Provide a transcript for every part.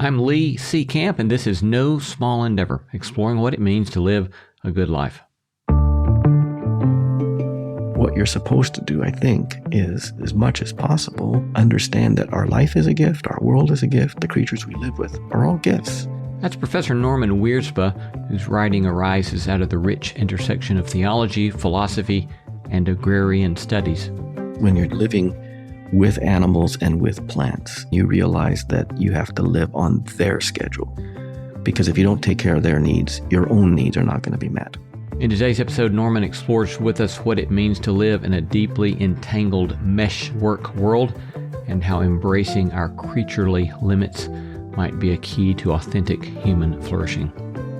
I'm Lee C. Camp, and this is No Small Endeavor, exploring what it means to live a good life. What you're supposed to do, I think, is, as much as possible, understand that our life is a gift, our world is a gift, the creatures we live with are all gifts. That's Professor Norman Wirzba, whose writing arises out of the rich intersection of theology, philosophy, and agrarian studies. When you're living with animals and with plants, you realize that you have to live on their schedule. Because if you don't take care of their needs, your own needs are not going to be met. In today's episode, Norman explores with us what it means to live in a deeply entangled meshwork world and how embracing our creaturely limits might be a key to authentic human flourishing.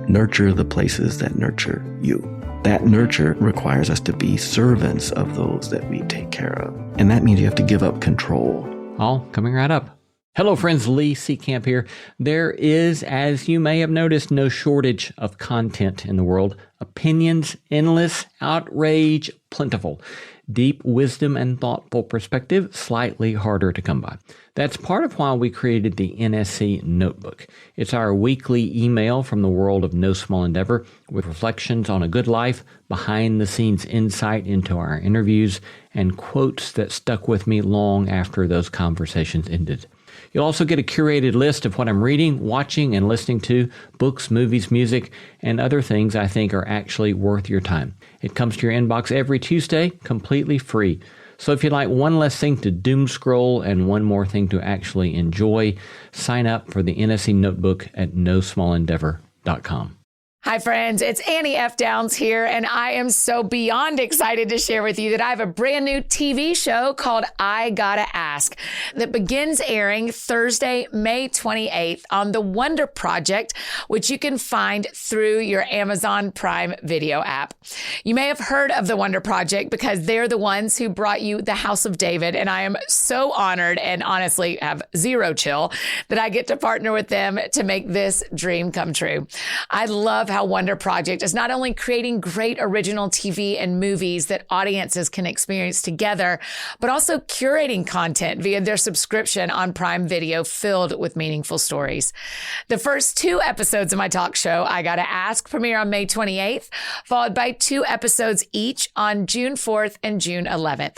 Nurture the places that nurture you. That nurture requires us to be servants of those that we take care of. And that means you have to give up control. All coming right up. Hello, friends. Lee C. Camp here. There is, as you may have noticed, no shortage of content in the world. Opinions, endless, outrage, plentiful. Deep wisdom and thoughtful perspective, slightly harder to come by. That's part of why we created the NSC Notebook. It's our weekly email from the world of No Small Endeavor with reflections on a good life, behind-the-scenes insight into our interviews, and quotes that stuck with me long after those conversations ended. You'll also get a curated list of what I'm reading, watching, and listening to, books, movies, music, and other things I think are actually worth your time. It comes to your inbox every Tuesday, completely free. So if you'd like one less thing to doom scroll and one more thing to actually enjoy, sign up for the NSC Notebook at nosmallendeavor.com. Hi, friends. It's Annie F. Downs here, and I am so beyond excited to share with you that I have a brand new TV show called I Gotta Ask that begins airing Thursday, May 28th on The Wonder Project, which you can find through your Amazon Prime Video app. You may have heard of The Wonder Project because they're the ones who brought you The House of David, and I am so honored and honestly have zero chill that I get to partner with them to make this dream come true. I love how Wonder Project is not only creating great original TV and movies that audiences can experience together, but also curating content via their subscription on Prime Video filled with meaningful stories. The first 2 episodes of my talk show, I Gotta Ask, premiere on May 28th, followed by 2 episodes each on June 4th and June 11th.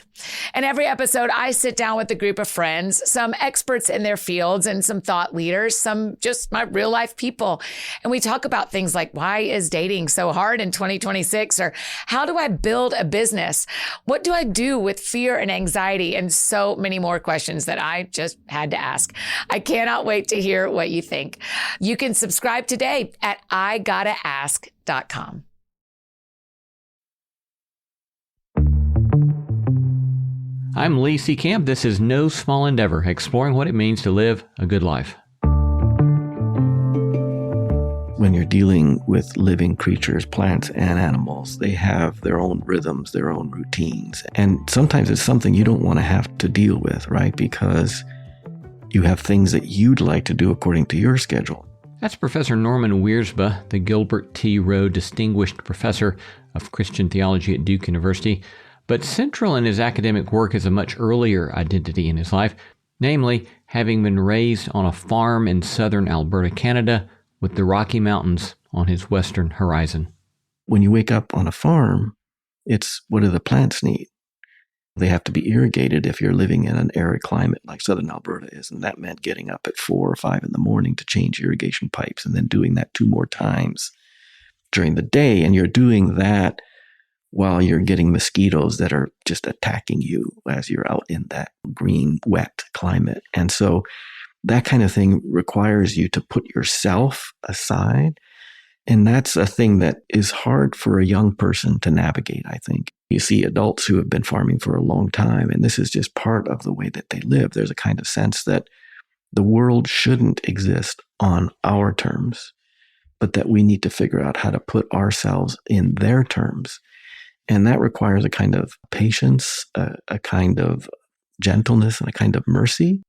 And every episode, I sit down with a group of friends, some experts in their fields and some thought leaders, some just my real life people. And we talk about things like, why is dating so hard in 2026? Or how do I build a business? What do I do with fear and anxiety? And so many more questions that I just had to ask. I cannot wait to hear what you think. You can subscribe today at igottaask.com. I'm Lee C. Camp. This is No Small Endeavor, exploring what it means to live a good life. When you're dealing with living creatures, plants and animals, they have their own rhythms, their own routines. And sometimes it's something you don't want to have to deal with, right? Because you have things that you'd like to do according to your schedule. That's Professor Norman Wirzba, the Gilbert T. Rowe Distinguished Professor of Christian Theology at Duke University. But central in his academic work is a much earlier identity in his life, namely having been raised on a farm in Southern Alberta, Canada, with the Rocky Mountains on his western horizon. When you wake up on a farm, it's what do the plants need? They have to be irrigated if you're living in an arid climate like Southern Alberta is. And that meant getting up at 4 or 5 in the morning to change irrigation pipes and then doing that 2 more times during the day. And you're doing that while you're getting mosquitoes that are just attacking you as you're out in that green, wet climate. And so that kind of thing requires you to put yourself aside. And that's a thing that is hard for a young person to navigate, I think. You see adults who have been farming for a long time, and this is just part of the way that they live. There's a kind of sense that the world shouldn't exist on our terms, but that we need to figure out how to put ourselves in their terms. And that requires a kind of patience, a kind of gentleness, and a kind of mercy.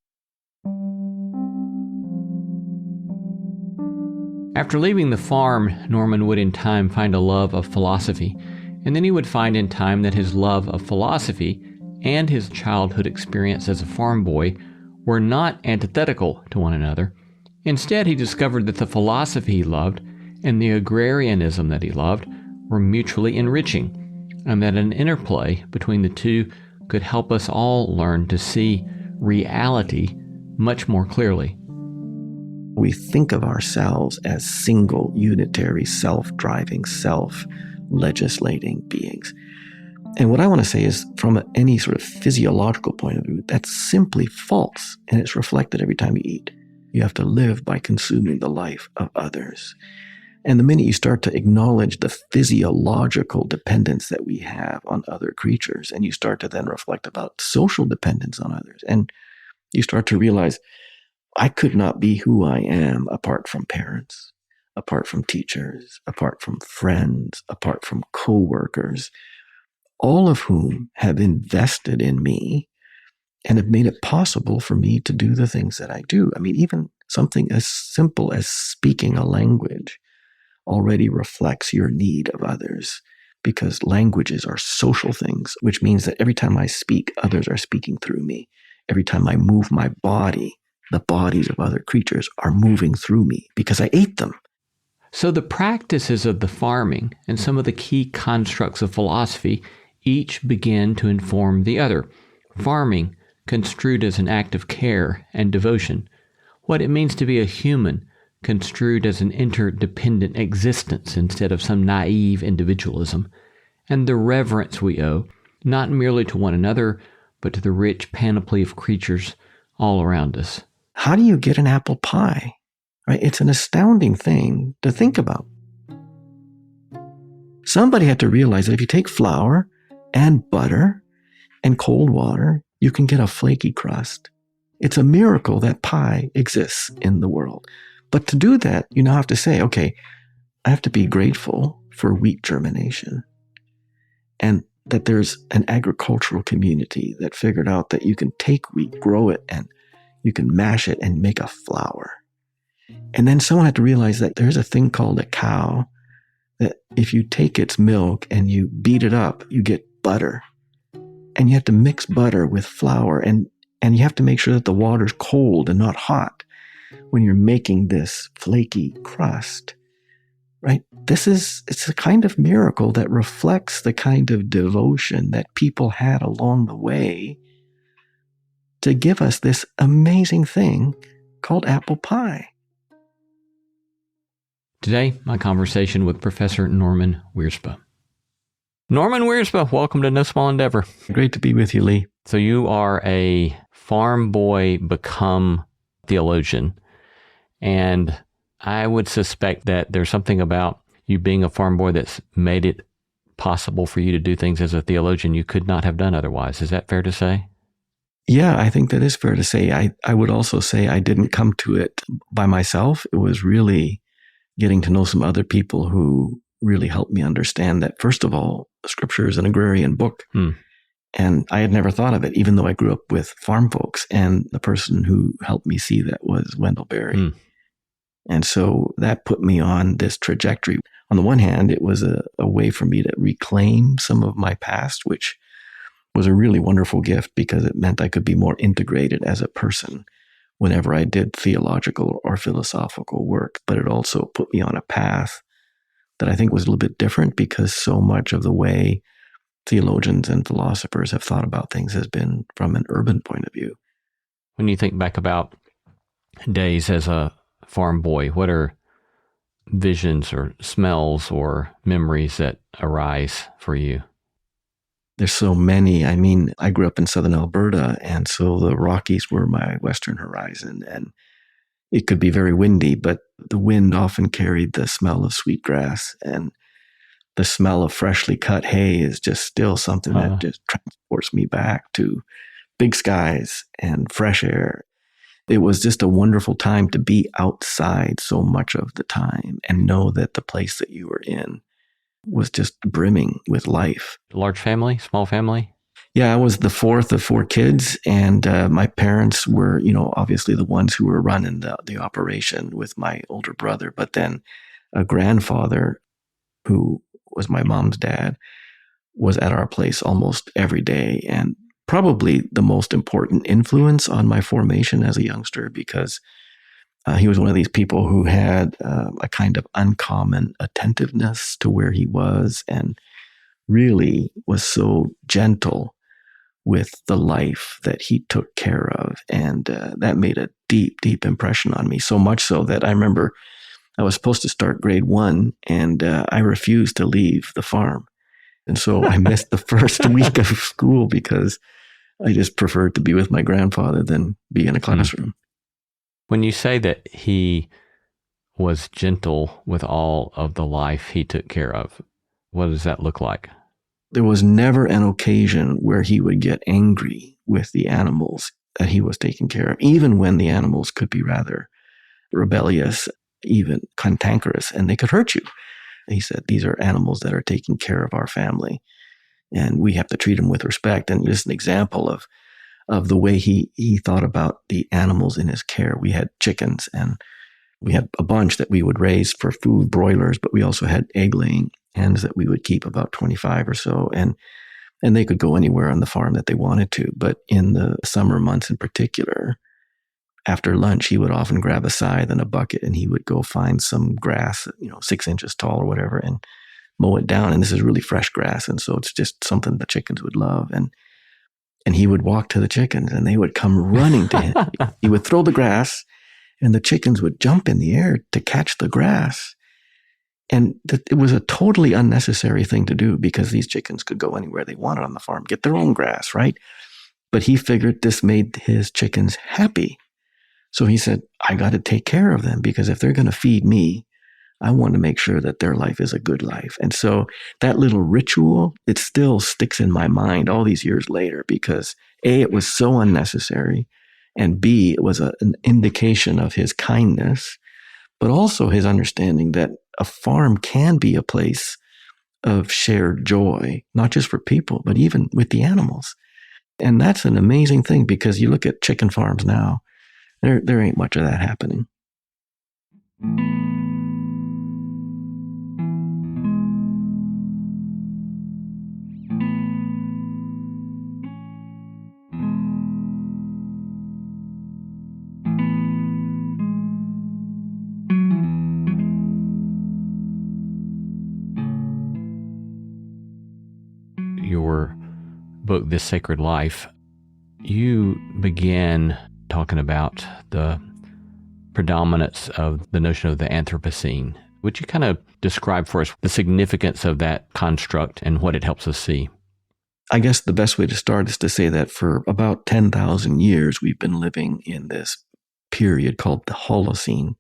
After leaving the farm, Norman would in time find a love of philosophy, and then he would find in time that his love of philosophy and his childhood experience as a farm boy were not antithetical to one another. Instead, he discovered that the philosophy he loved and the agrarianism that he loved were mutually enriching, and that an interplay between the two could help us all learn to see reality much more clearly. We think of ourselves as single, unitary, self-driving, self-legislating beings. And what I want to say is, from any sort of physiological point of view, that's simply false, and it's reflected every time you eat. You have to live by consuming the life of others. And the minute you start to acknowledge the physiological dependence that we have on other creatures, and you start to then reflect about social dependence on others, and you start to realize, I could not be who I am apart from parents, apart from teachers, apart from friends, apart from coworkers, all of whom have invested in me and have made it possible for me to do the things that I do. I mean, even something as simple as speaking a language already reflects your need of others, because languages are social things, which means that every time I speak, others are speaking through me. Every time I move my body, the bodies of other creatures are moving through me because I ate them. So the practices of the farming and some of the key constructs of philosophy each begin to inform the other. Farming, construed as an act of care and devotion. What it means to be a human, construed as an interdependent existence instead of some naive individualism. And the reverence we owe, not merely to one another, but to the rich panoply of creatures all around us. How do you get an apple pie? Right? It's an astounding thing to think about. Somebody had to realize that if you take flour and butter and cold water, you can get a flaky crust. It's a miracle that pie exists in the world. But to do that, you now have to say, okay, I have to be grateful for wheat germination, and that there's an agricultural community that figured out that you can take wheat, grow it, and you can mash it and make a flour. And then someone had to realize that there's a thing called a cow, that if you take its milk and you beat it up, you get butter. And you have to mix butter with flour, and you have to make sure that the water's cold and not hot when you're making this flaky crust, right? It's a kind of miracle that reflects the kind of devotion that people had along the way to give us this amazing thing called apple pie. Today, my conversation with Professor Norman Wirzba. Norman Wirzba, welcome to No Small Endeavor. Great to be with you, Lee. So you are a farm boy become theologian, and I would suspect that there's something about you being a farm boy that's made it possible for you to do things as a theologian you could not have done otherwise. Is that fair to say? Yeah, I think that is fair to say. I would also say I didn't come to it by myself. It was really getting to know some other people who really helped me understand that, first of all, Scripture is an agrarian book. And I had never thought of it, even though I grew up with farm folks. And the person who helped me see that was Wendell Berry. And so that put me on this trajectory. On the one hand, it was a way for me to reclaim some of my past, which was a really wonderful gift because it meant I could be more integrated as a person whenever I did theological or philosophical work. But it also put me on a path that I think was a little bit different, because so much of the way theologians and philosophers have thought about things has been from an urban point of view. When you think back about days as a farm boy, what are visions or smells or memories that arise for you? There's so many. I mean, I grew up in Southern Alberta, and so the Rockies were my western horizon, and it could be very windy, but the wind often carried the smell of sweet grass, and the smell of freshly cut hay is just still something that just transports me back to big skies and fresh air. It was just a wonderful time to be outside so much of the time and know that the place that you were in was just brimming with life. Large family, small family? Yeah, I was the fourth of four kids, and my parents were, obviously the ones who were running the operation with my older brother. But then a grandfather, who was my mom's dad, was at our place almost every day, and probably the most important influence on my formation as a youngster, because He was one of these people who had a kind of uncommon attentiveness to where he was and really was so gentle with the life that he took care of. And that made a deep, deep impression on me, so much so that I remember I was supposed to start grade 1 and I refused to leave the farm. And so I missed the first week of school because I just preferred to be with my grandfather than be in a classroom. When you say that he was gentle with all of the life he took care of, what does that look like? There was never an occasion where he would get angry with the animals that he was taking care of, even when the animals could be rather rebellious, even cantankerous, and they could hurt you. He said, these are animals that are taking care of our family, and we have to treat them with respect. And just an example of the way he thought about the animals in his care. We had chickens, and we had a bunch that we would raise for food, broilers, but we also had egg-laying hens that we would keep, about 25 or so. And they could go anywhere on the farm that they wanted to. But in the summer months in particular, after lunch, he would often grab a scythe and a bucket, and he would go find some grass, 6 inches tall or whatever, and mow it down. And this is really fresh grass. And so it's just something the chickens would love. And he would walk to the chickens, and they would come running to him. He would throw the grass, and the chickens would jump in the air to catch the grass. And it was a totally unnecessary thing to do because these chickens could go anywhere they wanted on the farm, get their own grass, right? But he figured this made his chickens happy. So he said, I got to take care of them because if they're going to feed me, I want to make sure that their life is a good life. And so that little ritual, it still sticks in my mind all these years later because A, it was so unnecessary, and B, it was an indication of his kindness, but also his understanding that a farm can be a place of shared joy, not just for people, but even with the animals. And that's an amazing thing because you look at chicken farms now, there ain't much of that happening. Your book, This Sacred Life, you began talking about the predominance of the notion of the Anthropocene. Would you kind of describe for us the significance of that construct and what it helps us see? I guess the best way to start is to say that for about 10,000 years, we've been living in this period called the Holocene.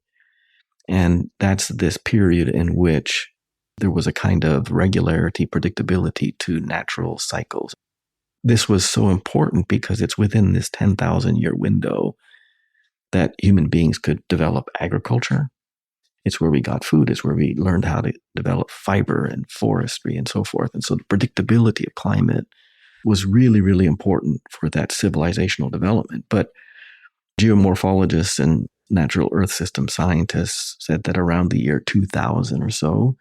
And that's this period in which there was a kind of regularity, predictability to natural cycles. This was so important because it's within this 10,000-year window that human beings could develop agriculture. It's where we got food. It's where we learned how to develop fiber and forestry and so forth. And so the predictability of climate was really, really important for that civilizational development. But geomorphologists and natural earth system scientists said that around the year 2000 or so,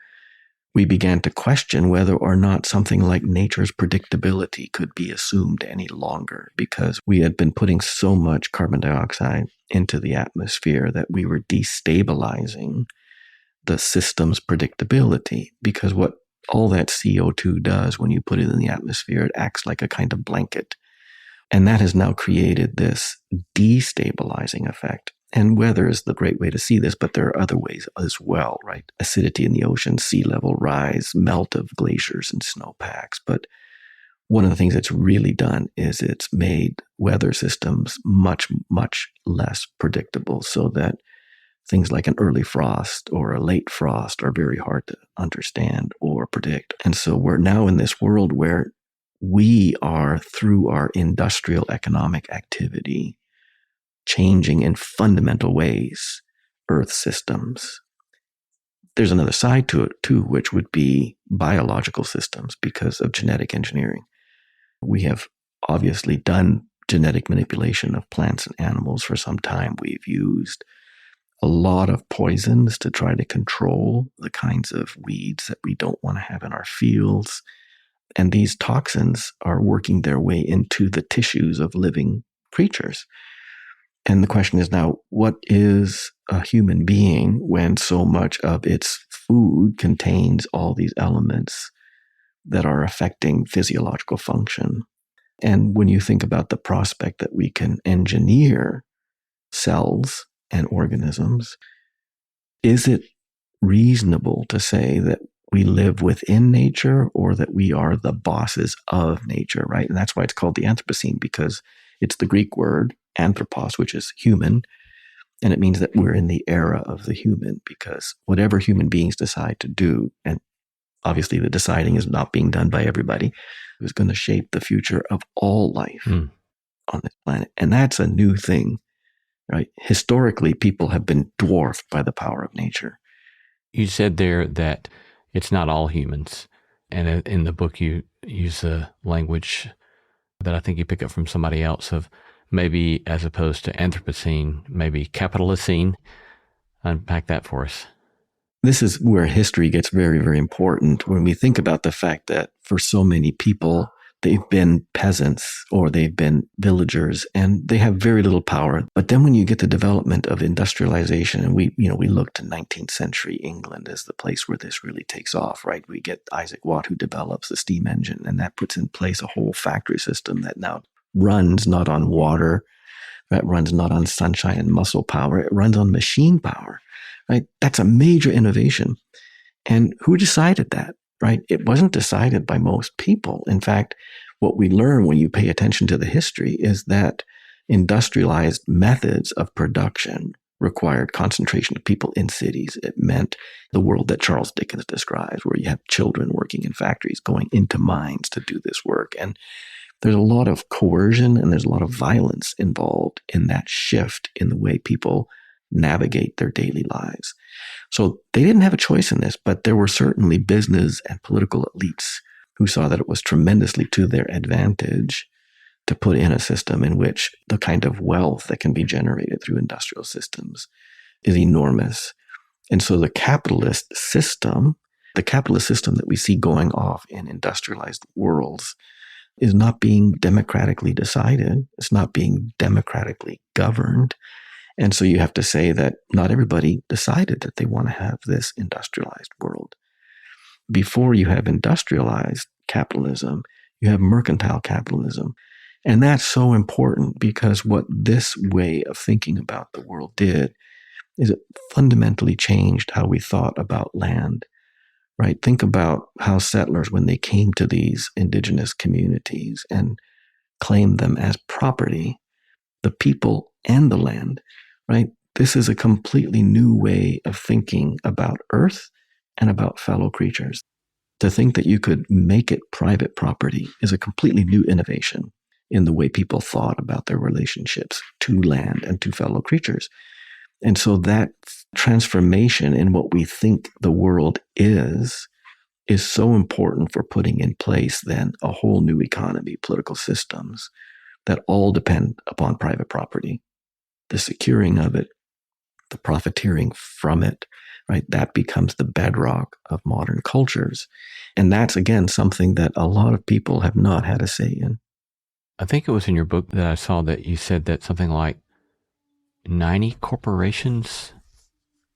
we began to question whether or not something like nature's predictability could be assumed any longer because we had been putting so much carbon dioxide into the atmosphere that we were destabilizing the system's predictability. Because what all that CO2 does when you put it in the atmosphere, it acts like a kind of blanket. And that has now created this destabilizing effect. And weather is the great way to see this, but there are other ways as well, right? Acidity in the ocean, sea level rise, melt of glaciers and snowpacks. But one of the things it's really done is it's made weather systems much, much less predictable so that things like an early frost or a late frost are very hard to understand or predict. And so we're now in this world where we are, through our industrial economic activity, changing in fundamental ways Earth systems. There's another side to it too, which would be biological systems because of genetic engineering. We have obviously done genetic manipulation of plants and animals for some time. We've used a lot of poisons to try to control the kinds of weeds that we don't want to have in our fields. And these toxins are working their way into the tissues of living creatures. And the question is now, what is a human being when so much of its food contains all these elements that are affecting physiological function. And when you think about the prospect that we can engineer cells and organisms, is it reasonable to say that we live within nature or that we are the bosses of nature, right? And that's why it's called the Anthropocene, because it's the Greek word anthropos, which is human. And it means that we're in the era of the human, because whatever human beings decide to do, and obviously the deciding is not being done by everybody, is going to shape the future of all life on this planet. And that's a new thing, right? Historically, people have been dwarfed by the power of nature. You said there that it's not all humans. And in the book, you use a language that I think you pick up from somebody else of maybe, as opposed to Anthropocene, maybe Capitalocene. Unpack that for us. This is where history gets very, very important when we think about the fact that for so many people, they've been peasants or they've been villagers and they have very little power. But then when you get the development of industrialization, and we look to 19th century England as the place where this really takes off, right? We get Isaac Watt, who develops the steam engine, and that puts in place a whole factory system that now runs not on water, that runs not on sunshine and muscle power, it runs on machine power, right? That's a major innovation. And who decided that? Right? It wasn't decided by most people. In fact, what we learn when you pay attention to the history is that industrialized methods of production required concentration of people in cities. It meant the world that Charles Dickens describes, where you have children working in factories, going into mines to do this work. And there's a lot of coercion and there's a lot of violence involved in that shift in the way people navigate their daily lives. So they didn't have a choice in this, but there were certainly business and political elites who saw that it was tremendously to their advantage to put in a system in which the kind of wealth that can be generated through industrial systems is enormous. And so the capitalist system that we see going off in industrialized worlds is not being democratically decided. It's not being democratically governed. And so you have to say that not everybody decided that they want to have this industrialized world. Before you have industrialized capitalism, you have mercantile capitalism. And that's so important because what this way of thinking about the world did is it fundamentally changed how we thought about land, right? Think about how settlers, when they came to these indigenous communities and claimed them as property, the people and the land, right? This is a completely new way of thinking about Earth and about fellow creatures. To think that you could make it private property is a completely new innovation in the way people thought about their relationships to land and to fellow creatures. And so that transformation in what we think the world is so important for putting in place then a whole new economy, political systems that all depend upon private property. The securing of it, the profiteering from it, right? That becomes the bedrock of modern cultures. And that's, again, something that a lot of people have not had a say in. I think it was in your book that I saw that you said that something like 90 corporations.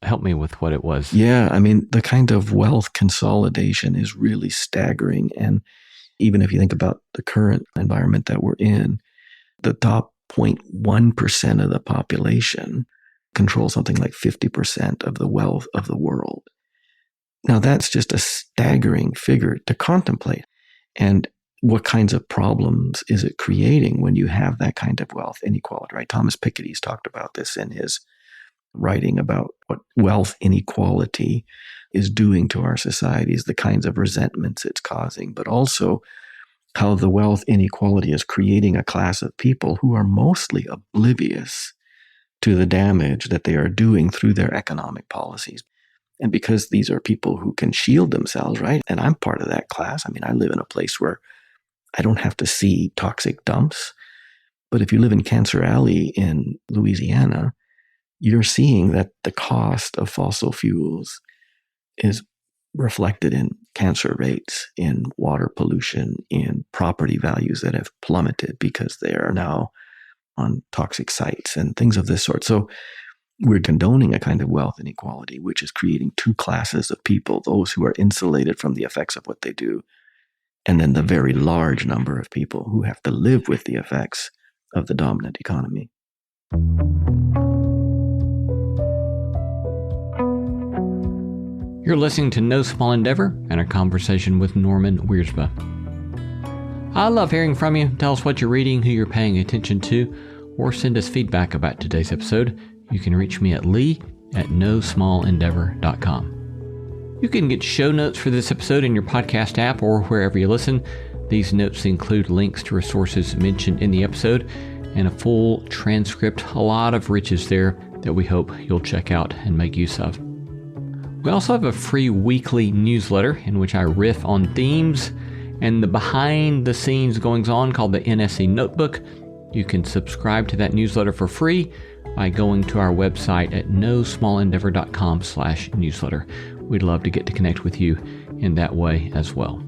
Help me with what it was. Yeah, I mean, the kind of wealth consolidation is really staggering. And even if you think about the current environment that we're in, the top 0.1% of the population controls something like 50% of the wealth of the world. Now, that's just a staggering figure to contemplate. And what kinds of problems is it creating when you have that kind of wealth inequality, right? Thomas Piketty's talked about this in his writing about what wealth inequality is doing to our societies, the kinds of resentments it's causing, but also how the wealth inequality is creating a class of people who are mostly oblivious to the damage that they are doing through their economic policies. And because these are people who can shield themselves, right? And I'm part of that class. I mean, I live in a place where I don't have to see toxic dumps. But if you live in Cancer Alley in Louisiana, you're seeing that the cost of fossil fuels is reflected in cancer rates, in water pollution, in property values that have plummeted because they are now on toxic sites and things of this sort. So we're condoning a kind of wealth inequality, which is creating two classes of people, those who are insulated from the effects of what they do, and then the very large number of people who have to live with the effects of the dominant economy. You're listening to No Small Endeavor and a conversation with Norman Wirzba. I love hearing from you. Tell us what you're reading, who you're paying attention to, or send us feedback about today's episode. You can reach me at lee@nosmallendeavor.com. You can get show notes for this episode in your podcast app or wherever you listen. These notes include links to resources mentioned in the episode and a full transcript, a lot of riches there that we hope you'll check out and make use of. We also have a free weekly newsletter in which I riff on themes and the behind-the-scenes goings-on called the NSE Notebook. You can subscribe to that newsletter for free by going to our website at nosmallendeavor.com/newsletter. We'd love to get to connect with you in that way as well.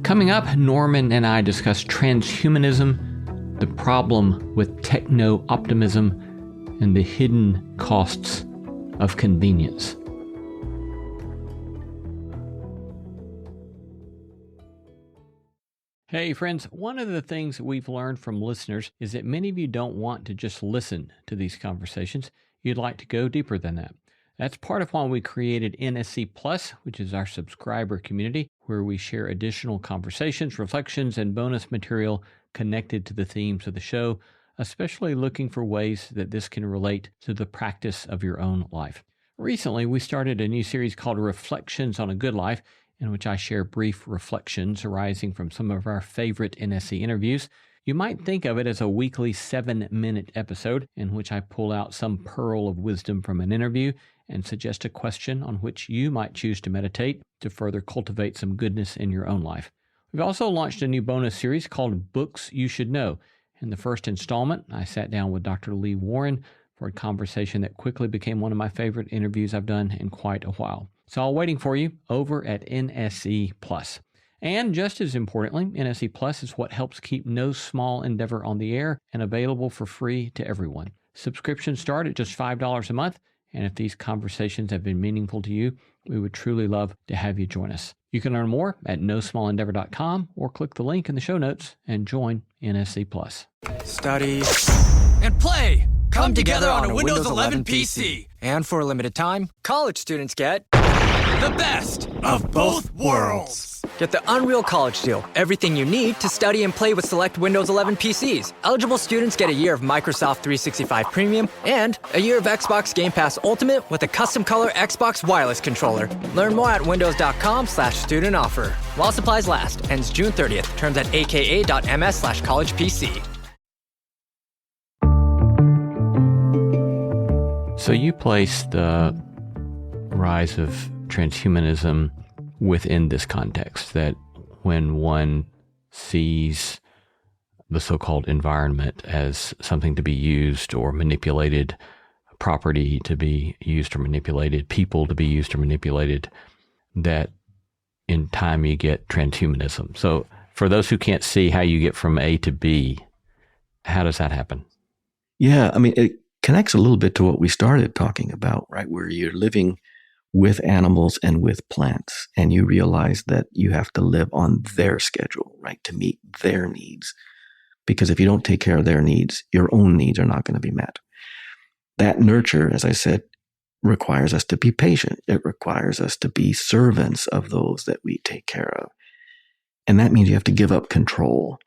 Coming up, Norman and I discuss transhumanism, the problem with techno-optimism, and the hidden costs of convenience. Hey friends, one of the things that we've learned from listeners is that many of you don't want to just listen to these conversations. You'd like to go deeper than that. That's part of why we created NSC Plus, which is our subscriber community, where we share additional conversations, reflections, and bonus material connected to the themes of the show, especially looking for ways that this can relate to the practice of your own life. Recently, we started a new series called Reflections on a Good Life, in which I share brief reflections arising from some of our favorite NSC interviews. You might think of it as a weekly 7-minute episode in which I pull out some pearl of wisdom from an interview and suggest a question on which you might choose to meditate to further cultivate some goodness in your own life. We've also launched a new bonus series called Books You Should Know. In the first installment, I sat down with Dr. Lee Warren for a conversation that quickly became one of my favorite interviews I've done in quite a while. It's all waiting for you over at NSE Plus. And just as importantly, NSE Plus is what helps keep No Small Endeavor on the air and available for free to everyone. Subscriptions start at just $5 a month, and if these conversations have been meaningful to you, we would truly love to have you join us. You can learn more at nosmallendeavor.com or click the link in the show notes and join NSE Plus. Study and play come together on a Windows 11 PC. And for a limited time, college students get the best of both worlds. Get the Unreal College Deal. Everything you need to study and play with select Windows 11 PCs. Eligible students get a year of Microsoft 365 Premium and a year of Xbox Game Pass Ultimate with a custom color Xbox wireless controller. Learn more at windows.com/student offer. While supplies last. Ends June 30th. Terms at aka.ms/collegepc. So you place the rise of transhumanism within this context, that when one sees the so-called environment as something to be used or manipulated, property to be used or manipulated, people to be used or manipulated, that in time you get transhumanism. So for those who can't see how you get from A to B, how does that happen? Yeah, I mean, it connects a little bit to what we started talking about, right? Where you're living with animals and with plants, and you realize that you have to live on their schedule, right? To meet their needs. Because if you don't take care of their needs, your own needs are not going to be met. That nurture, as I said, requires us to be patient. It requires us to be servants of those that we take care of. And that means you have to give up control.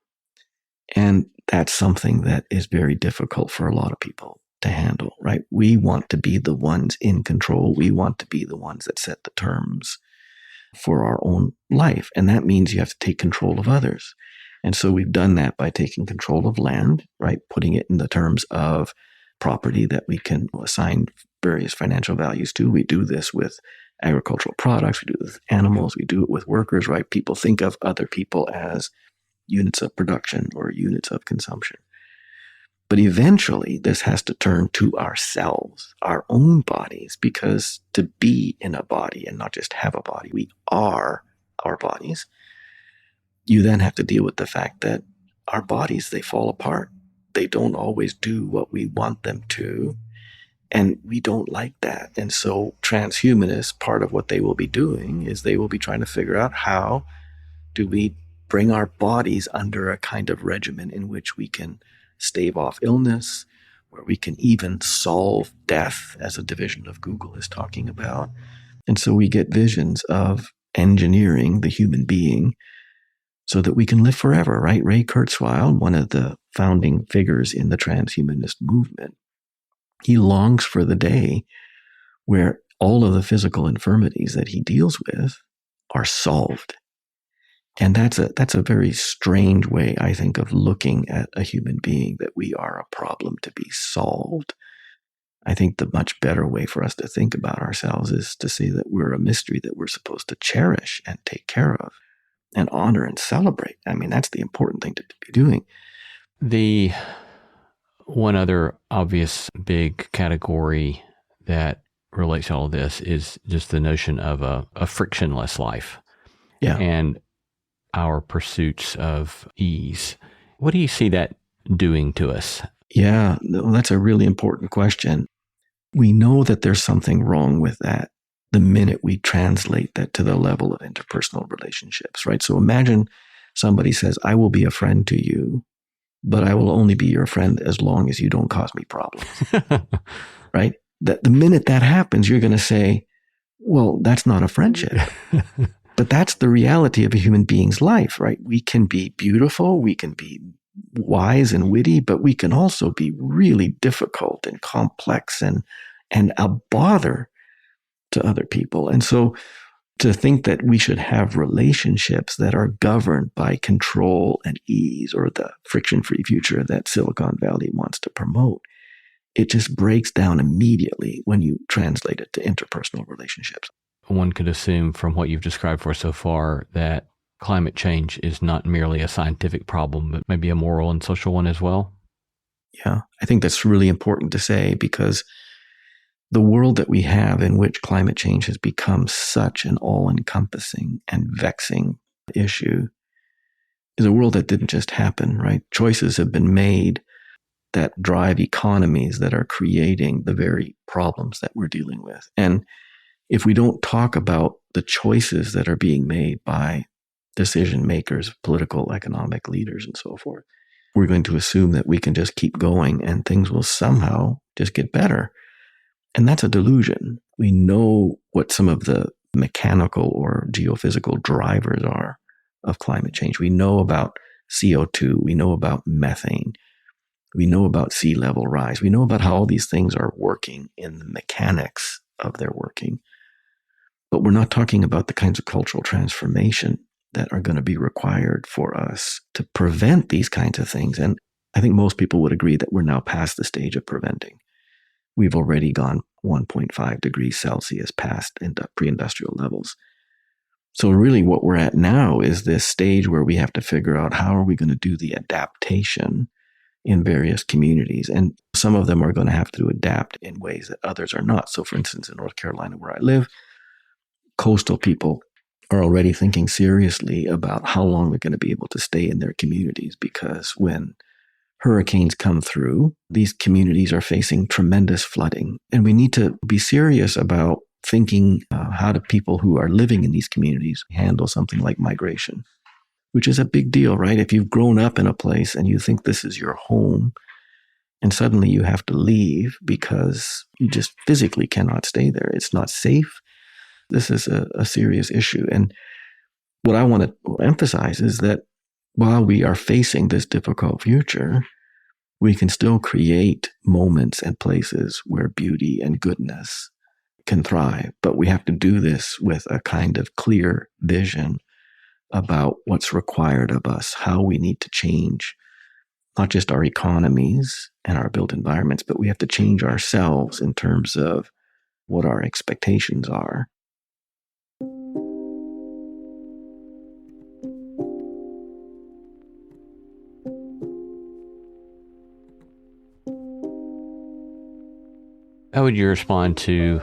And that's something that is very difficult for a lot of people to handle, right? We want to be the ones in control. We want to be the ones that set the terms for our own life. And that means you have to take control of others. And so we've done that by taking control of land, right? Putting it in the terms of property that we can assign various financial values to. We do this with agricultural products. We do it with animals. We do it with workers, right? People think of other people as units of production or units of consumption. But eventually, this has to turn to ourselves, our own bodies, because to be in a body and not just have a body, we are our bodies. You then have to deal with the fact that our bodies, they fall apart. They don't always do what we want them to. And we don't like that. And so transhumanists, part of what they will be doing is they will be trying to figure out how do we bring our bodies under a kind of regimen in which we can stave off illness, where we can even solve death, as a division of Google is talking about. And so we get visions of engineering the human being so that we can live forever, right? Ray Kurzweil, one of the founding figures in the transhumanist movement, he longs for the day where all of the physical infirmities that he deals with are solved. And that's a very strange way, I think, of looking at a human being, that we are a problem to be solved. I think the much better way for us to think about ourselves is to say that we're a mystery that we're supposed to cherish and take care of and honor and celebrate. I mean, that's the important thing to be doing. The one other obvious big category that relates to all of this is just the notion of a frictionless life. Yeah. And our pursuits of ease. What do you see that doing to us? Yeah, well, that's a really important question. We know that there's something wrong with that the minute we translate that to the level of interpersonal relationships, right? So imagine somebody says, I will be a friend to you, but I will only be your friend as long as you don't cause me problems, right? That the minute that happens, you're going to say, well, that's not a friendship. But that's the reality of a human being's life, right? We can be beautiful, we can be wise and witty, but we can also be really difficult and complex and a bother to other people. And so to think that we should have relationships that are governed by control and ease, or the friction-free future that Silicon Valley wants to promote, it just breaks down immediately when you translate it to interpersonal relationships. One could assume from what you've described for us so far that climate change is not merely a scientific problem, but maybe a moral and social one as well. Yeah, I think that's really important to say, because the world that we have, in which climate change has become such an all-encompassing and vexing issue, is a world that didn't just happen, right? Choices have been made that drive economies that are creating the very problems that we're dealing with. And if we don't talk about the choices that are being made by decision makers, political, economic leaders, and so forth, we're going to assume that we can just keep going and things will somehow just get better. And that's a delusion. We know what some of the mechanical or geophysical drivers are of climate change. We know about CO2. We know about methane. We know about sea level rise. We know about how all these things are working in the mechanics of their working. But we're not talking about the kinds of cultural transformation that are going to be required for us to prevent these kinds of things. And I think most people would agree that we're now past the stage of preventing. We've already gone 1.5 degrees Celsius past pre-industrial levels. So really what we're at now is this stage where we have to figure out how are we going to do the adaptation in various communities. And some of them are going to have to adapt in ways that others are not. So for instance, in North Carolina, where I live, coastal people are already thinking seriously about how long they're going to be able to stay in their communities, because when hurricanes come through, these communities are facing tremendous flooding. And we need to be serious about thinking how do people who are living in these communities handle something like migration, which is a big deal, right? If you've grown up in a place and you think this is your home, and suddenly you have to leave because you just physically cannot stay there, it's not safe. This is a serious issue. And what I want to emphasize is that while we are facing this difficult future, we can still create moments and places where beauty and goodness can thrive. But we have to do this with a kind of clear vision about what's required of us, how we need to change not just our economies and our built environments, but we have to change ourselves in terms of what our expectations are. How would you respond to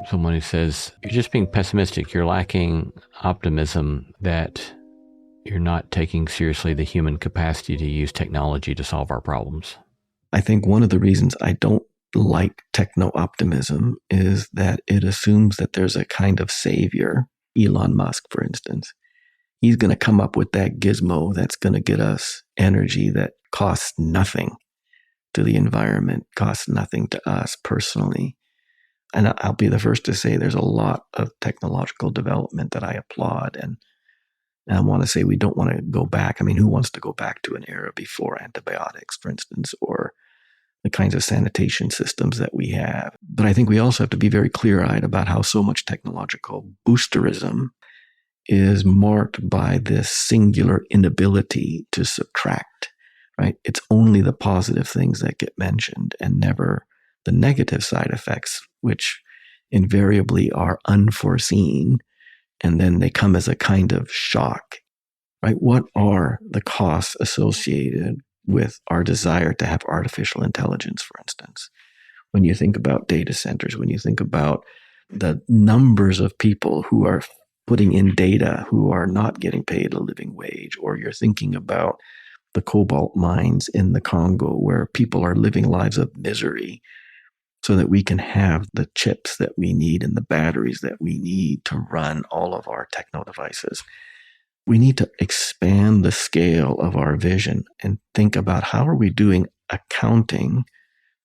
someone who says, you're just being pessimistic, you're lacking optimism, that you're not taking seriously the human capacity to use technology to solve our problems? I think one of the reasons I don't like techno-optimism is that it assumes that there's a kind of savior, Elon Musk, for instance. He's going to come up with that gizmo that's going to get us energy that costs nothing to the environment, costs nothing to us personally. And I'll be the first to say there's a lot of technological development that I applaud. And I want to say we don't want to go back. I mean, who wants to go back to an era before antibiotics, for instance, or the kinds of sanitation systems that we have? But I think we also have to be very clear-eyed about how so much technological boosterism is marked by this singular inability to subtract, right? It's only the positive things that get mentioned and never the negative side effects, which invariably are unforeseen, and then they come as a kind of shock, right? What are the costs associated with our desire to have artificial intelligence, for instance? When you think about data centers, when you think about the numbers of people who are putting in data who are not getting paid a living wage, or you're thinking about the cobalt mines in the Congo where people are living lives of misery so that we can have the chips that we need and the batteries that we need to run all of our techno devices. We need to expand the scale of our vision and think about how are we doing accounting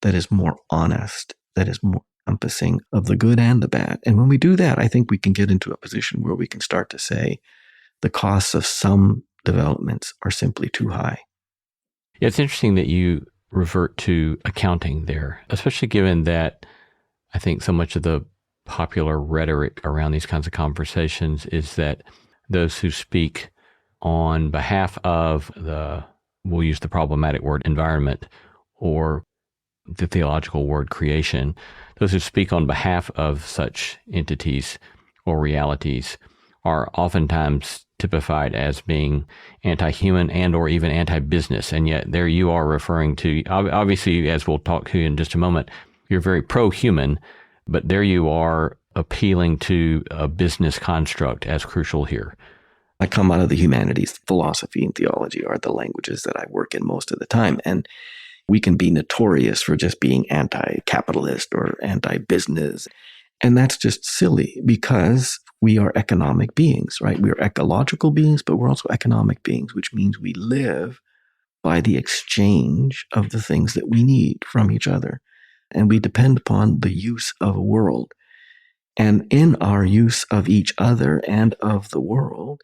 that is more honest, that is more encompassing of the good and the bad. And when we do that, I think we can get into a position where we can start to say the costs of some developments are simply too high. Yeah, it's interesting that you revert to accounting there, especially given that I think so much of the popular rhetoric around these kinds of conversations is that those who speak on behalf of we'll use the problematic word environment, or the theological word creation, those who speak on behalf of such entities or realities are oftentimes typified as being anti-human and or even anti-business. And yet there you are referring to, obviously, as we'll talk to you in just a moment, you're very pro-human, but there you are appealing to a business construct as crucial here. I come out of the humanities. Philosophy and theology are the languages that I work in most of the time. And we can be notorious for just being anti-capitalist or anti-business. And that's just silly because we are economic beings, right? We are ecological beings, but we're also economic beings, which means we live by the exchange of the things that we need from each other. And we depend upon the use of a world. And in our use of each other and of the world,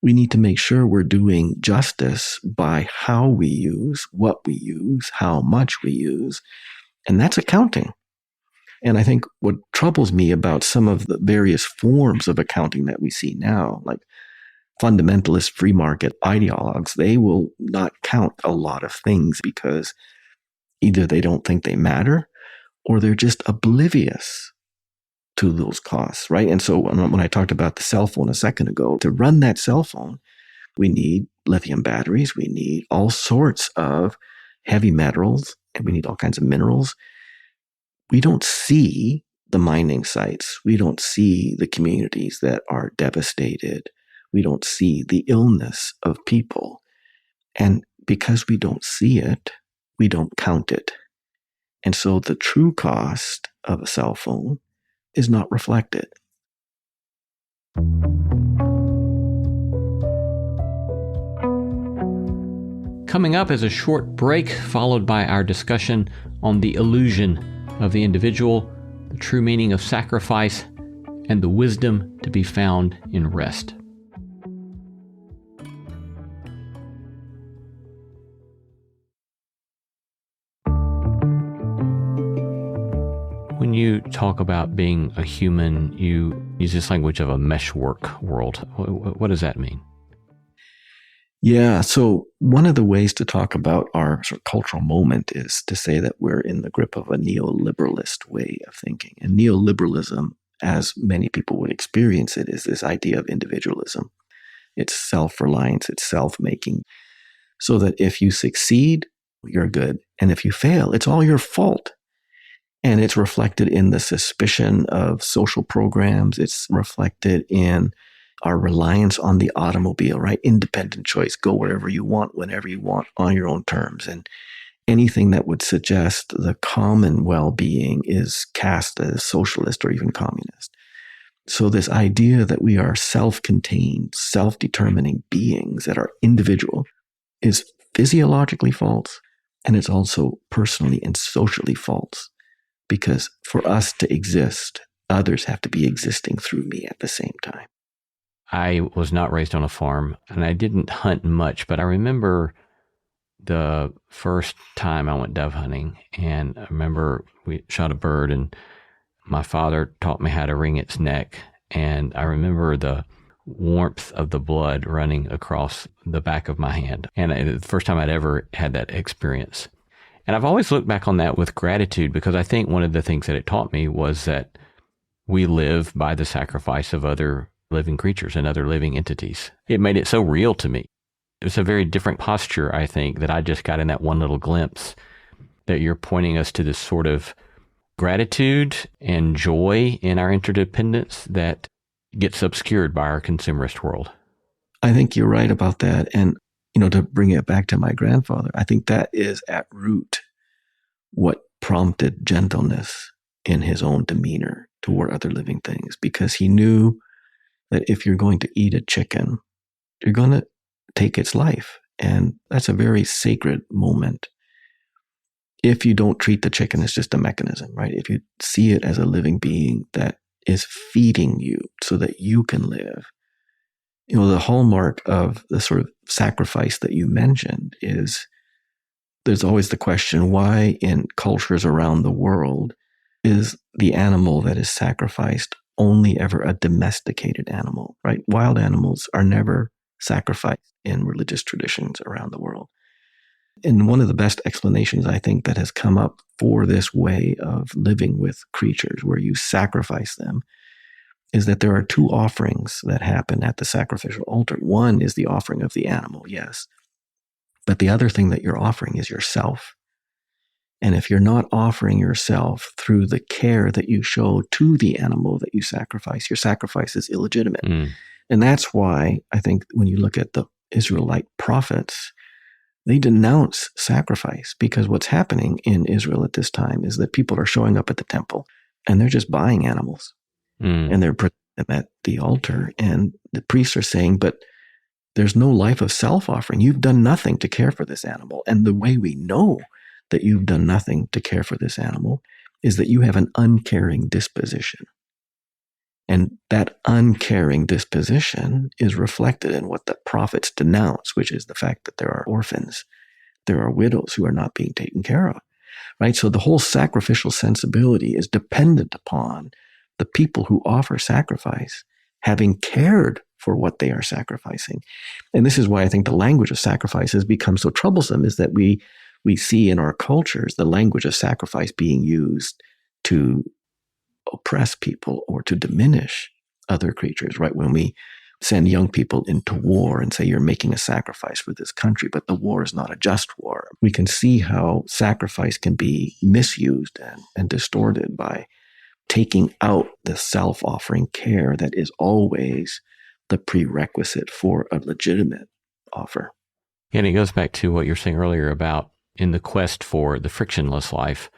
we need to make sure we're doing justice by how we use, what we use, how much we use. And that's accounting. And I think what troubles me about some of the various forms of accounting that we see now, like fundamentalist free market ideologues, they will not count a lot of things because either they don't think they matter or they're just oblivious to those costs, right? And so when I talked about the cell phone a second ago, to run that cell phone, we need lithium batteries, we need all sorts of heavy metals, and we need all kinds of minerals. We don't see the mining sites. We don't see the communities that are devastated. We don't see the illness of people. And because we don't see it, we don't count it. And so the true cost of a cell phone is not reflected. Coming up is a short break, followed by our discussion on the illusion of the individual, the true meaning of sacrifice, and the wisdom to be found in rest. When you talk about being a human, you use this language of a meshwork world. What does that mean? Yeah, so one of the ways to talk about our sort of cultural moment is to say that we're in the grip of a neoliberalist way of thinking. And neoliberalism, as many people would experience it, is this idea of individualism. It's self-reliance, it's self-making. So that if you succeed, you're good. And if you fail, it's all your fault. And it's reflected in the suspicion of social programs. It's reflected in our reliance on the automobile, right? Independent choice. Go wherever you want, whenever you want, on your own terms. And anything that would suggest the common well-being is cast as socialist or even communist. So this idea that we are self-contained, self-determining beings that are individual is physiologically false, and it's also personally and socially false. Because for us to exist, others have to be existing through me at the same time. I was not raised on a farm, and I didn't hunt much, but I remember the first time I went dove hunting, and I remember we shot a bird, and my father taught me how to wring its neck, and I remember the warmth of the blood running across the back of my hand. And the first time I'd ever had that experience. And I've always looked back on that with gratitude, because I think one of the things that it taught me was that we live by the sacrifice of other living creatures and other living entities. It made it so real to me. It was a very different posture, I think, that I just got in that one little glimpse, that you're pointing us to this sort of gratitude and joy in our interdependence that gets obscured by our consumerist world. I think you're right about that. And, to bring it back to my grandfather, I think that is at root what prompted gentleness in his own demeanor toward other living things, because he knew that if you're going to eat a chicken, you're going to take its life. And that's a very sacred moment. If you don't treat the chicken as just a mechanism, right? If you see it as a living being that is feeding you so that you can live. The hallmark of the sort of sacrifice that you mentioned is there's always the question, why in cultures around the world is the animal that is sacrificed only ever a domesticated animal, right? Wild animals are never sacrificed in religious traditions around the world. And one of the best explanations, I think, that has come up for this way of living with creatures where you sacrifice them is that there are two offerings that happen at the sacrificial altar. One is the offering of the animal, yes. But the other thing that you're offering is yourself. And if you're not offering yourself through the care that you show to the animal that you sacrifice, your sacrifice is illegitimate. And that's why I think when you look at the Israelite prophets, they denounce sacrifice, because what's happening in Israel at this time is that people are showing up at the temple and they're just buying animals and they're putting them at the altar. And the priests are saying, but there's no life of self-offering. You've done nothing to care for this animal. And the way we know that you've done nothing to care for this animal is that you have an uncaring disposition. And that uncaring disposition is reflected in what the prophets denounce, which is the fact that there are orphans, there are widows who are not being taken care of, right? So the whole sacrificial sensibility is dependent upon the people who offer sacrifice having cared for what they are sacrificing. And this is why I think the language of sacrifice has become so troublesome, is that we see in our cultures the language of sacrifice being used to oppress people or to diminish other creatures, right? When we send young people into war and say, you're making a sacrifice for this country, but the war is not a just war. We can see how sacrifice can be misused and distorted by taking out the self-offering care that is always the prerequisite for a legitimate offer. And it goes back to what you're saying earlier about in the quest for the frictionless life,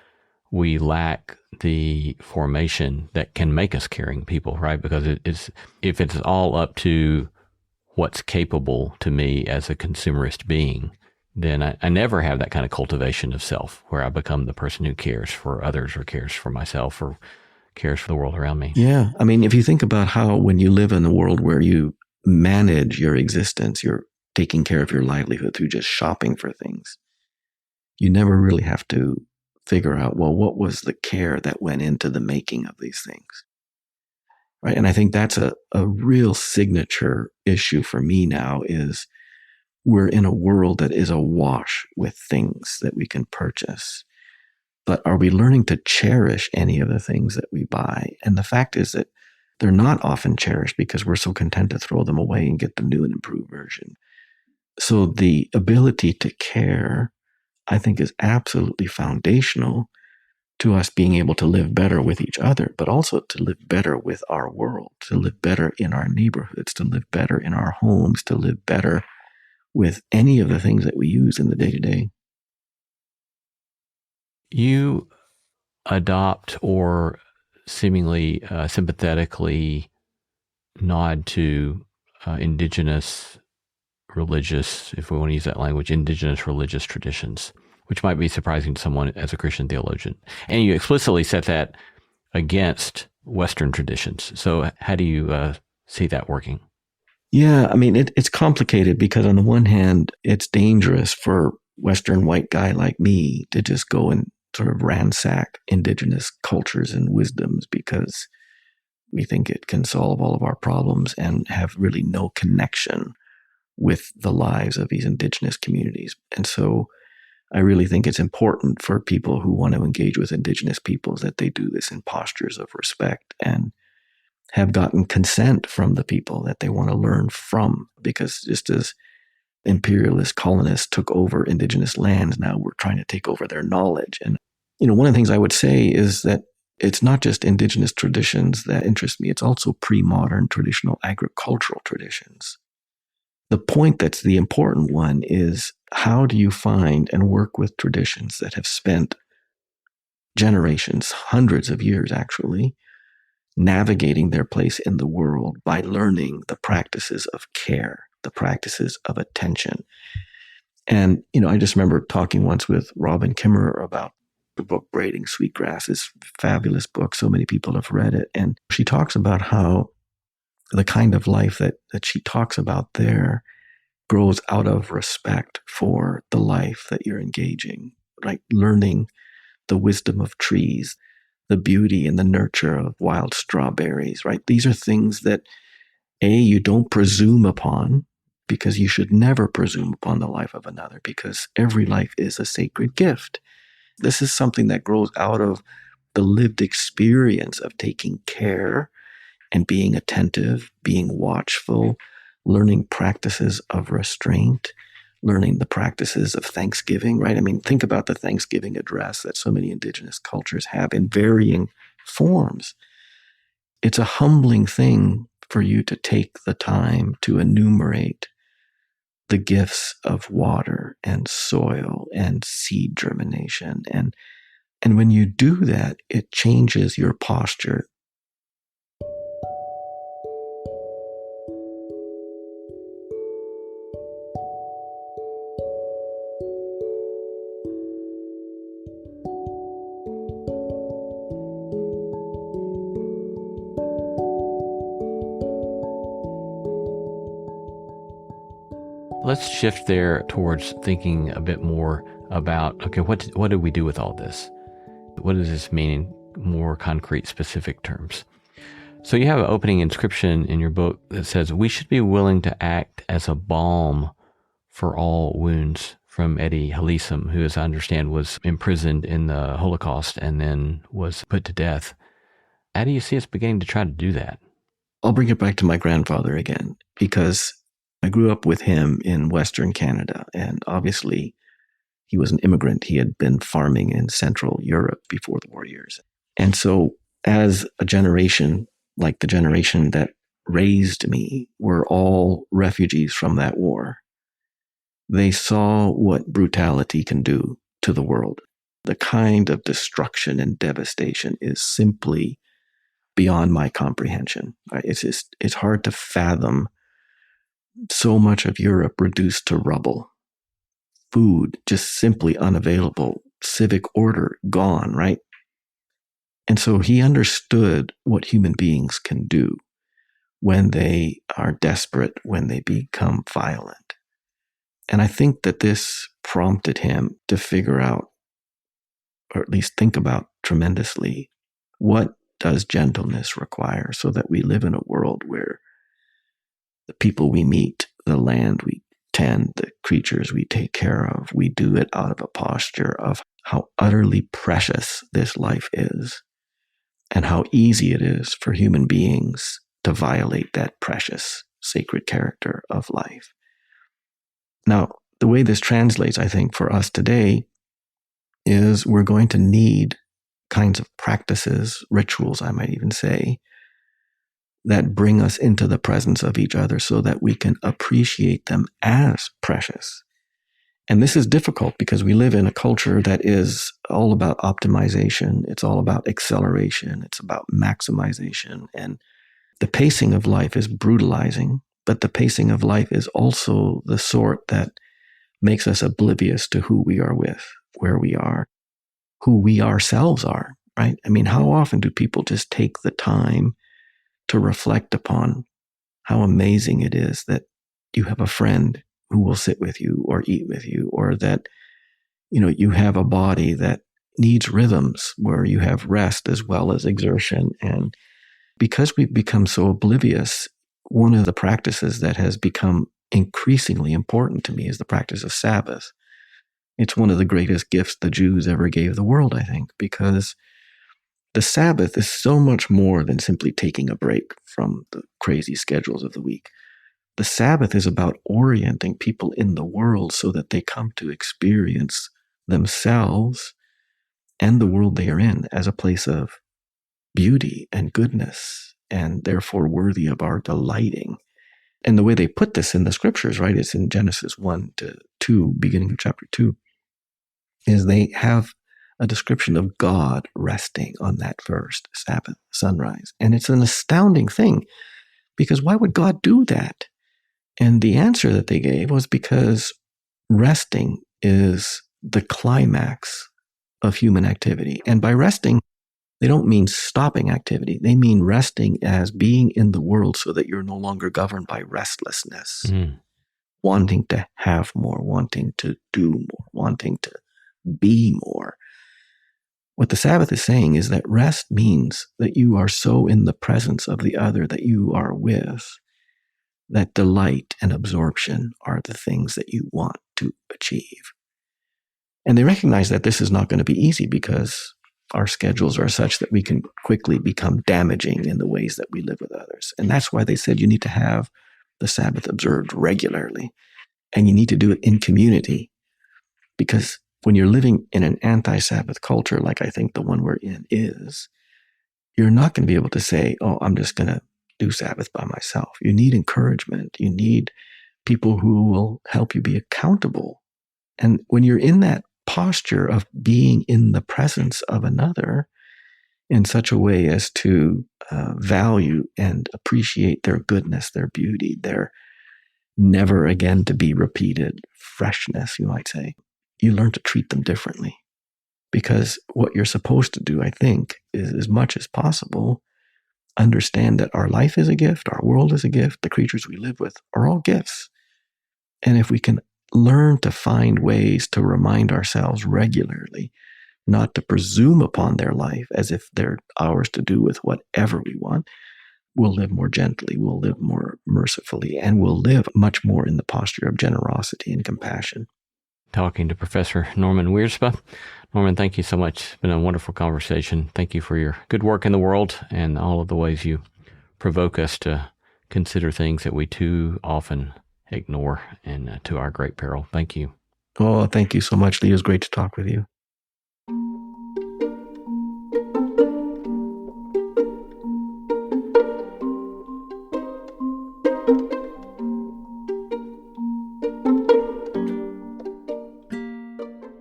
we lack the formation that can make us caring people, right? Because if it's all up to what's capable to me as a consumerist being, then I never have that kind of cultivation of self where I become the person who cares for others or cares for myself or cares for the world around me. Yeah. I mean, if you think about how when you live in a world where you manage your existence, you're taking care of your livelihood through just shopping for things, you never really have to figure out, well, what was the care that went into the making of these things, right? And I think that's a real signature issue for me now is we're in a world that is awash with things that we can purchase. But are we learning to cherish any of the things that we buy? And the fact is that they're not often cherished because we're so content to throw them away and get the new and improved version. So the ability to care, I think, is absolutely foundational to us being able to live better with each other, but also to live better with our world, to live better in our neighborhoods, to live better in our homes, to live better with any of the things that we use in the day-to-day. You adopt or seemingly sympathetically nod to indigenous religious, if we want to use that language, indigenous religious traditions, which might be surprising to someone as a Christian theologian. And you explicitly set that against Western traditions. So how do you see that working? Yeah, I mean, it's complicated because on the one hand, it's dangerous for Western white guy like me to just go and sort of ransack indigenous cultures and wisdoms because we think it can solve all of our problems and have really no connection with the lives of these indigenous communities. And so I really think it's important for people who want to engage with indigenous peoples that they do this in postures of respect and have gotten consent from the people that they want to learn from. Because just as imperialist colonists took over indigenous lands, now we're trying to take over their knowledge. And, one of the things I would say is that it's not just indigenous traditions that interest me, it's also pre-modern traditional agricultural traditions. The point that's the important one is, how do you find and work with traditions that have spent generations, hundreds of years actually, navigating their place in the world by learning the practices of care, the practices of attention. And, I just remember talking once with Robin Kimmerer about the book Braiding Sweetgrass, this fabulous book. So many people have read it. And she talks about how the kind of life that she talks about there grows out of respect for the life that you're engaging, right? Learning the wisdom of trees, the beauty and the nurture of wild strawberries, right? These are things that, you don't presume upon, because you should never presume upon the life of another, because every life is a sacred gift. This is something that grows out of the lived experience of taking care and being attentive, being watchful, learning practices of restraint, learning the practices of Thanksgiving, right? I mean, think about the Thanksgiving address that so many indigenous cultures have in varying forms. It's a humbling thing for you to take the time to enumerate the gifts of water and soil and seed germination. And when you do that, it changes your posture. Let's shift there towards thinking a bit more about, okay, what do we do with all this? What does this mean in more concrete, specific terms? So you have an opening inscription in your book that says, "We should be willing to act as a balm for all wounds," from Eddie Halisem, who, as I understand, was imprisoned in the Holocaust and then was put to death. How do you see us beginning to try to do that? I'll bring it back to my grandfather again, because I grew up with him in Western Canada, and obviously he was an immigrant. He had been farming in Central Europe before the war years. And so as a generation, like the generation that raised me, were all refugees from that war, they saw what brutality can do to the world. The kind of destruction and devastation is simply beyond my comprehension. It's hard to fathom so much of Europe reduced to rubble, food just simply unavailable, civic order gone, right? And so he understood what human beings can do when they are desperate, when they become violent. And I think that this prompted him to figure out, or at least think about tremendously, what does gentleness require so that we live in a world where the people we meet, the land we tend, the creatures we take care of, we do it out of a posture of how utterly precious this life is and how easy it is for human beings to violate that precious, sacred character of life. Now, the way this translates, I think, for us today is we're going to need kinds of practices, rituals, I might even say, that bring us into the presence of each other so that we can appreciate them as precious And this is difficult because we live in a culture that is all about optimization. It's all about acceleration. It's about maximization. And the pacing of life is brutalizing, but the pacing of life is also the sort that makes us oblivious to who we are with, where we are, who we ourselves are, right? I mean, how often do people just take the time to reflect upon how amazing it is that you have a friend who will sit with you or eat with you, or that, you have a body that needs rhythms where you have rest as well as exertion. And because we've become so oblivious, one of the practices that has become increasingly important to me is the practice of Sabbath. It's one of the greatest gifts the Jews ever gave the world, I think, because the Sabbath is so much more than simply taking a break from the crazy schedules of the week. The Sabbath is about orienting people in the world so that they come to experience themselves and the world they are in as a place of beauty and goodness, and therefore worthy of our delighting. And the way they put this in the scriptures, right, it's in Genesis 1-2, beginning of chapter 2, is they have a description of God resting on that first Sabbath, sunrise. And it's an astounding thing, because why would God do that? And the answer that they gave was because resting is the climax of human activity. And by resting, they don't mean stopping activity. They mean resting as being in the world so that you're no longer governed by restlessness, wanting to have more, wanting to do more, wanting to be more. What the Sabbath is saying is that rest means that you are so in the presence of the other that you are with, that delight and absorption are the things that you want to achieve. And they recognize that this is not going to be easy because our schedules are such that we can quickly become damaging in the ways that we live with others. And that's why they said you need to have the Sabbath observed regularly, and you need to do it in community. Because when you're living in an anti-Sabbath culture, like I think the one we're in is, you're not going to be able to say, oh, I'm just going to do Sabbath by myself. You need encouragement. You need people who will help you be accountable. And when you're in that posture of being in the presence of another in such a way as to value and appreciate their goodness, their beauty, their never again to be repeated freshness, you might say, you learn to treat them differently. Because what you're supposed to do, I think, is as much as possible understand that our life is a gift, our world is a gift, the creatures we live with are all gifts. And if we can learn to find ways to remind ourselves regularly not to presume upon their life as if they're ours to do with whatever we want, we'll live more gently, we'll live more mercifully, and we'll live much more in the posture of generosity and compassion. Talking to Professor Norman Wirzba. Norman, thank you so much. It's been a wonderful conversation. Thank you for your good work in the world and all of the ways you provoke us to consider things that we too often ignore, and to our great peril. Thank you. Oh, thank you so much, Lee. It was great to talk with you.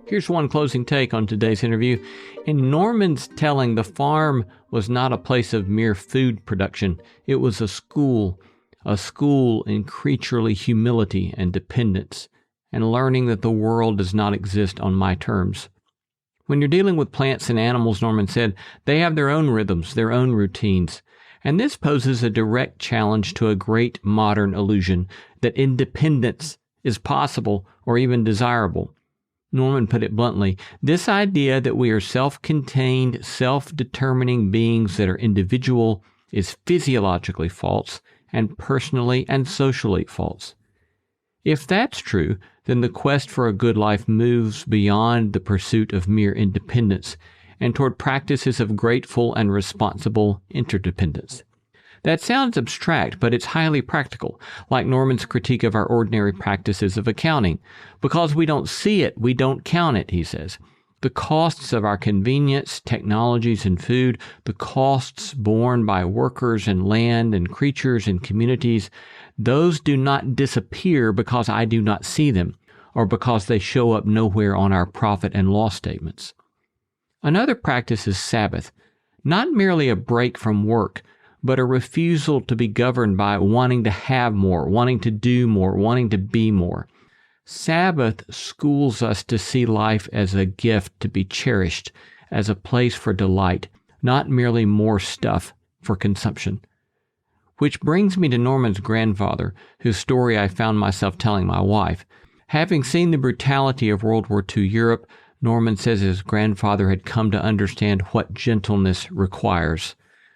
Here's one closing take on today's interview. In Norman's telling, the farm was not a place of mere food production. It was a school in creaturely humility and dependence, and learning that the world does not exist on my terms. When you're dealing with plants and animals, Norman said, they have their own rhythms, their own routines. And this poses a direct challenge to a great modern illusion that independence is possible or even desirable. Norman put it bluntly, this idea that we are self-contained, self-determining beings that are individual is physiologically false and personally and socially false. If that's true, then the quest for a good life moves beyond the pursuit of mere independence and toward practices of grateful and responsible interdependence. That sounds abstract, but it's highly practical, like Norman's critique of our ordinary practices of accounting. Because we don't see it, we don't count it, he says. The costs of our convenience, technologies, and food, the costs borne by workers and land and creatures and communities, those do not disappear because I do not see them. or because they show up nowhere on our profit and loss statements. Another practice is Sabbath, not merely a break from work, but a refusal to be governed by wanting to have more, wanting to do more, wanting to be more. Sabbath schools us to see life as a gift to be cherished, as a place for delight, not merely more stuff for consumption. Which brings me to Norman's grandfather, whose story I found myself telling my wife. Having seen the brutality of World War II Europe, Norman says his grandfather had come to understand what gentleness requires.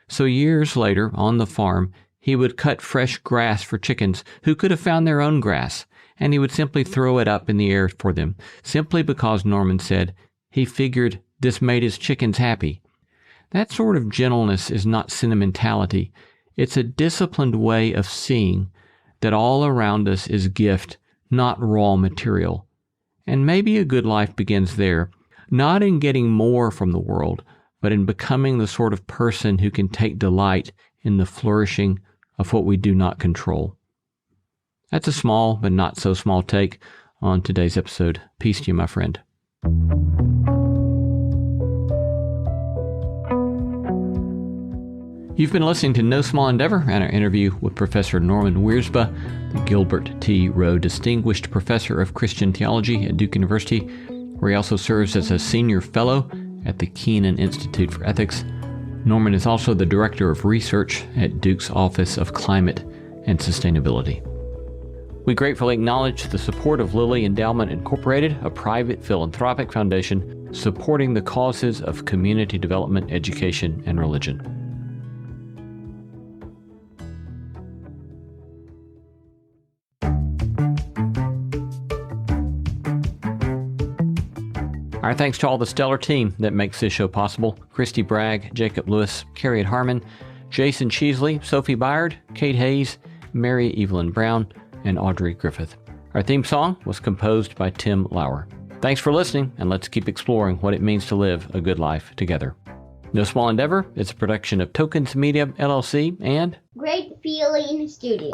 So years later, on the farm, he would cut fresh grass for chickens who could have found their own grass, and he would simply throw it up in the air for them, simply because, Norman said, he figured this made his chickens happy. That sort of gentleness is not sentimentality. It's a disciplined way of seeing that all around us is gift, not raw material. And maybe a good life begins there, not in getting more from the world, but in becoming the sort of person who can take delight in the flourishing of what we do not control. That's a small but not so small take on today's episode. Peace to you, my friend. You've been listening to No Small Endeavor and our interview with Professor Norman Wirzba, the Gilbert T. Rowe Distinguished Professor of Christian Theology at Duke University, where he also serves as a Senior Fellow at the Keenan Institute for Ethics. Norman is also the Director of Research at Duke's Office of Climate and Sustainability. We gratefully acknowledge the support of Lilly Endowment Incorporated, a private philanthropic foundation supporting the causes of community development, education, and religion. Our thanks to all the stellar team that makes this show possible: Christy Bragg, Jacob Lewis, Carriet Harmon, Jason Cheesley, Sophie Byard, Kate Hayes, Mary Evelyn Brown, and Audrey Griffith. Our theme song was composed by Tim Lauer. Thanks for listening, and let's keep exploring what it means to live a good life together. No Small Endeavor is a production of Tokens Media, LLC, and Great Feeling Studios.